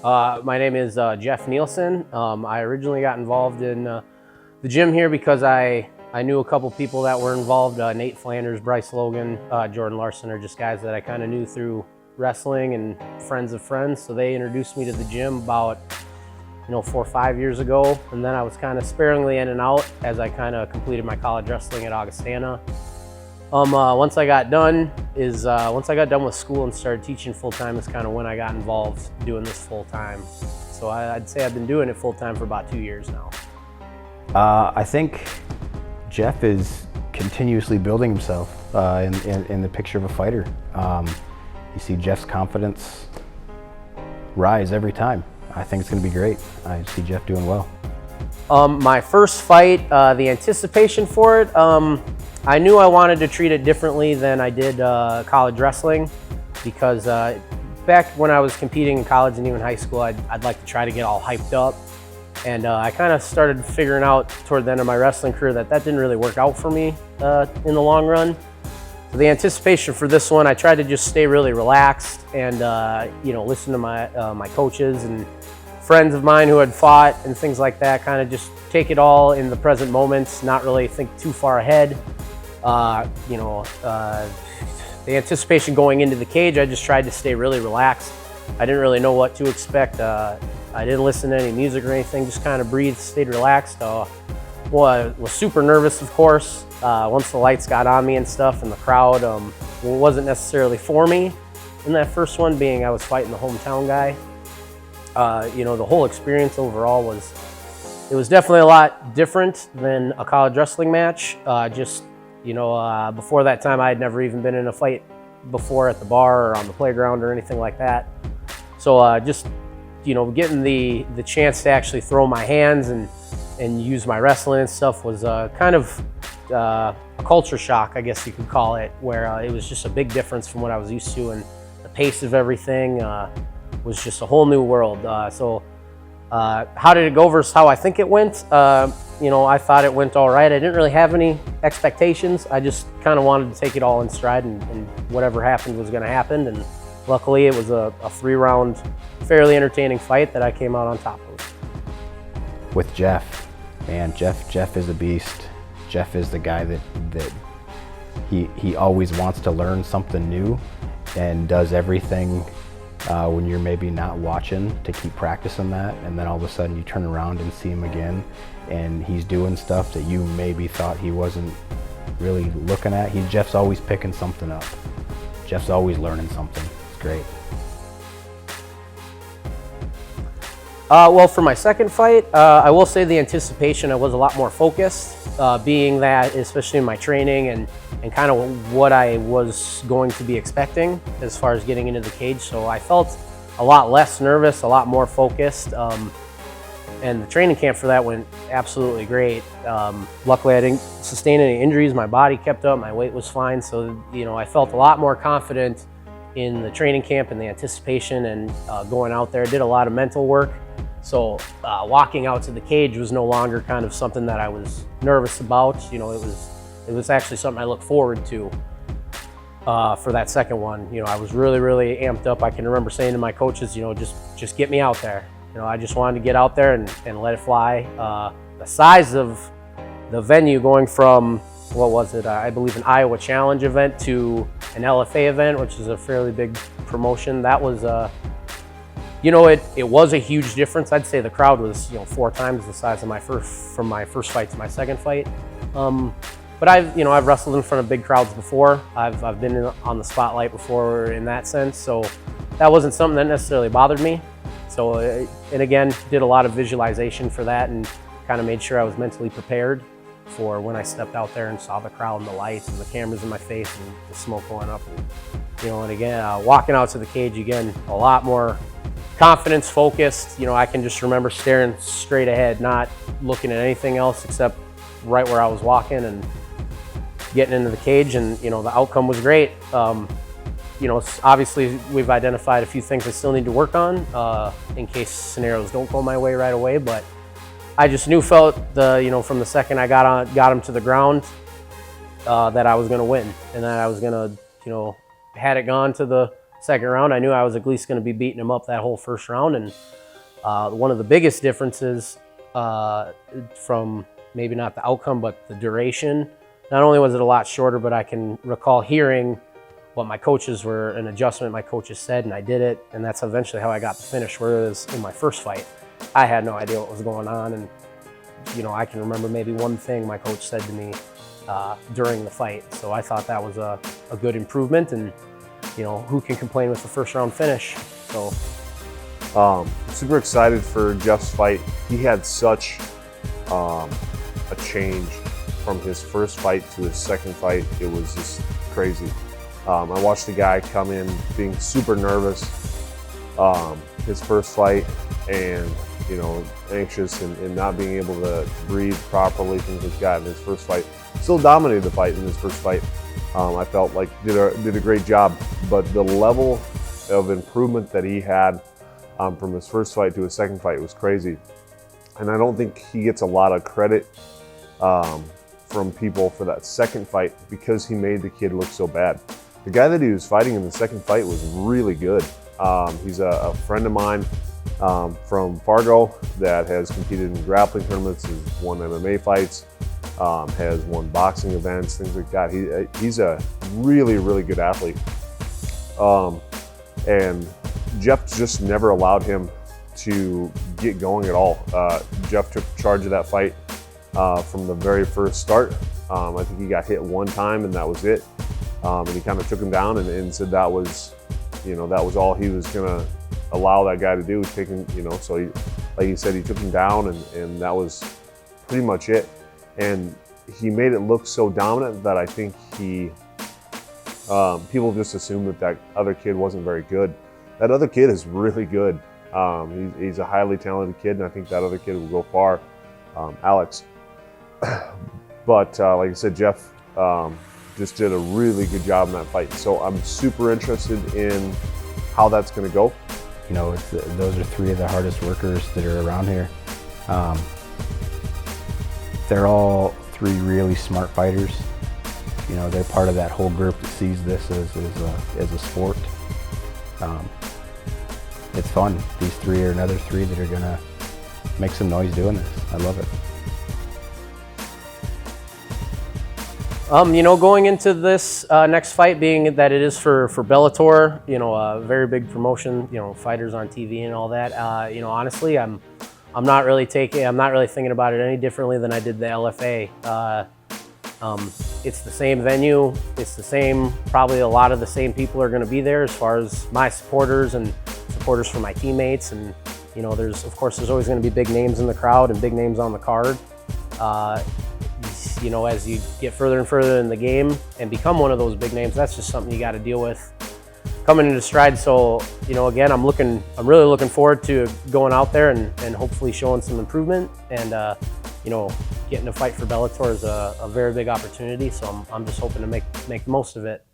My name is Jeff Nielsen. I originally got involved in the gym here because I knew a couple people that were involved. Nate Flanders, Bryce Logan, Jordan Larson are just guys that I kind of knew through wrestling and friends of friends. So they introduced me to the gym about 4 or 5 years ago. And then I was kind of sparingly in and out as I kind of completed my college wrestling at Augustana. Once I got done with school and started teaching full-time is kind of when I got involved doing this full-time. So I'd say I've been doing it full-time for about 2 years now. I think Jeff is continuously building himself in the picture of a fighter. You see Jeff's confidence rise every time. I think it's going to be great. I see Jeff doing well. My first fight, the anticipation for it, I knew I wanted to treat it differently than I did college wrestling because back when I was competing in college and even high school, I'd like to try to get all hyped up. And I kind of started figuring out toward the end of my wrestling career that didn't really work out for me in the long run. So the anticipation for this one, I tried to just stay really relaxed and listen to my coaches and friends of mine who had fought and things like that, kind of just take it all in the present moments, not really think too far ahead. The anticipation going into the cage, I just tried to stay really relaxed. I didn't really know what to expect. I didn't listen to any music or anything, just kind of breathed, stayed relaxed. I was super nervous, of course, once the lights got on me and stuff, and the crowd wasn't necessarily for me in that first one, being I was fighting the hometown guy. The whole experience overall was definitely a lot different than a college wrestling match. Before that time, I had never even been in a fight before at the bar or on the playground or anything like that. So getting the chance to actually throw my hands and use my wrestling and stuff was kind of a culture shock, I guess you could call it, where it was just a big difference from what I was used to, and the pace of everything was just a whole new world. How did it go versus how I think it went? I thought it went all right. I didn't really have any expectations. I just kind of wanted to take it all in stride, and whatever happened was going to happen. And luckily, it was a 3-round, fairly entertaining fight that I came out on top of. With Jeff, man, Jeff is a beast. Jeff is the guy that he always wants to learn something new and does everything when you're maybe not watching to keep practicing that, and then all of a sudden you turn around and see him again and he's doing stuff that you maybe thought he wasn't really looking at. Jeff's always picking something up. Jeff's always learning something. It's great. Well, for my second fight, I will say the anticipation, I was a lot more focused, being that, especially in my training and kind of what I was going to be expecting as far as getting into the cage. So I felt a lot less nervous, a lot more focused. And the training camp for that went absolutely great. Luckily, I didn't sustain any injuries. My body kept up, my weight was fine. So, I felt a lot more confident in the training camp and the anticipation and going out there. I did a lot of mental work. So walking out to the cage was no longer kind of something that I was nervous about. It was actually something I looked forward to for that second one. I was really, really amped up. I can remember saying to my coaches, just get me out there. I just wanted to get out there and let it fly. The size of the venue going from, what was it? I believe an Iowa Challenge event to an LFA event, which is a fairly big promotion. That was it was a huge difference. I'd say the crowd was 4 times the size of from my first fight to my second fight. But I've wrestled in front of big crowds before. I've been on the spotlight before in that sense, so that wasn't something that necessarily bothered me. So and again, did a lot of visualization for that and kind of made sure I was mentally prepared for when I stepped out there and saw the crowd and the lights and the cameras in my face and the smoke going up. And again, walking out to the cage again, a lot more confidence, focused. I can just remember staring straight ahead, not looking at anything else except right where I was walking and getting into the cage. And the outcome was great. Obviously we've identified a few things I still need to work on in case scenarios don't go my way right away. But I just felt from the second I got him to the ground that I was going to win, and that I was going to had it gone to the second round, I knew I was at least going to be beating him up that whole first round. And one of the biggest differences from maybe not the outcome, but the duration, not only was it a lot shorter, but I can recall hearing what my coaches were, an adjustment my coaches said, and I did it. And that's eventually how I got the finish, whereas in my first fight, I had no idea what was going on. And, you know, I can remember maybe one thing my coach said to me during the fight. So I thought that was a good improvement, and, you know, who can complain with the first round finish? So. Super excited for Jeff's fight. He had such a change from his first fight to his second fight. It was just crazy. I watched the guy come in being super nervous his first fight, and, you know, anxious and not being able to breathe properly, things like that in his first fight. Still dominated the fight in his first fight. I felt like did a great job, but the level of improvement that he had from his first fight to his second fight was crazy. And I don't think he gets a lot of credit from people for that second fight because he made the kid look so bad. The guy that he was fighting in the second fight was really good. He's a friend of mine from Fargo that has competed in grappling tournaments, has won MMA fights, has won boxing events, things like that. He's a really, really good athlete. And Jeff just never allowed him to get going at all. Jeff took charge of that fight from the very first start. I think he got hit one time and that was it. And he kind of took him down and said that was, you know, that was all he was gonna allow that guy to do, taking, you know, so he, like he said, he took him down and that was pretty much it. And he made it look so dominant that I think he, people just assumed that other kid wasn't very good. That other kid is really good. He's a highly talented kid, and I think that other kid will go far, Alex. But like I said, Jeff just did a really good job in that fight. So I'm super interested in how that's going to go. You know, those are three of the hardest workers that are around here. They're all three really smart fighters. You know, they're part of that whole group that sees this as a sport. It's fun. These three are another three that are gonna make some noise doing this. I love it. You know, going into this next fight, being that it is for Bellator, you know, a very big promotion, you know, fighters on TV and all that. You know, honestly, I'm not really thinking about it any differently than I did the LFA. It's the same venue. It's the same. Probably a lot of the same people are going to be there as far as my supporters and supporters for my teammates. And, you know, there's always going to be big names in the crowd and big names on the card. You know, as you get further and further in the game and become one of those big names, that's just something you got to deal with coming into stride. So, you know, again, I'm really looking forward to going out there and hopefully showing some improvement. And, you know, getting to fight for Bellator is a very big opportunity. So I'm just hoping to make the most of it.